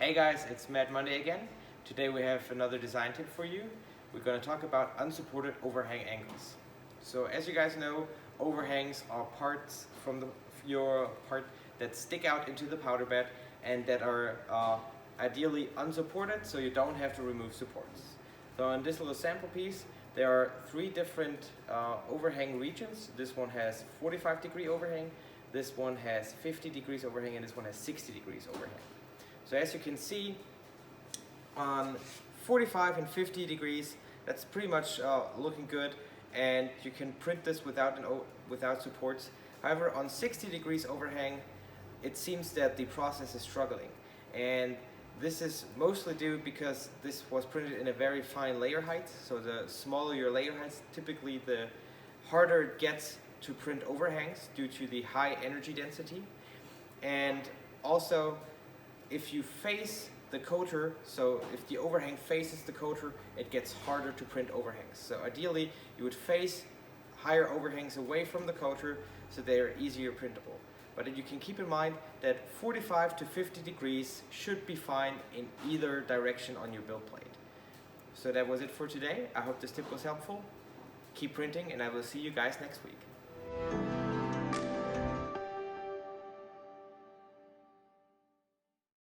Hey guys, it's Mad Monday again. Today we have another design tip for you. We're going to talk about unsupported overhang angles. So as you guys know, overhangs are parts from your part that stick out into the powder bed and that are ideally unsupported, so you don't have to remove supports. So on this little sample piece, there are three different overhang regions. This one has 45-degree overhang, this one has 50 degrees overhang, and this one has 60 degrees overhang. So as you can see, on 45 and 50 degrees, that's pretty much looking good, and you can print this without supports. However, on 60 degrees overhang, it seems that the process is struggling, and this is mostly due because this was printed in a very fine layer height. So the smaller your layer height, typically the harder it gets to print overhangs due to the high energy density. And also, if you face the coater, so if the overhang faces the coater, it gets harder to print overhangs. So ideally, you would face higher overhangs away from the coater so they are easier printable. But you can keep in mind that 45 to 50 degrees should be fine in either direction on your build plate. So that was it for today. I hope this tip was helpful. Keep printing, and I will see you guys next week.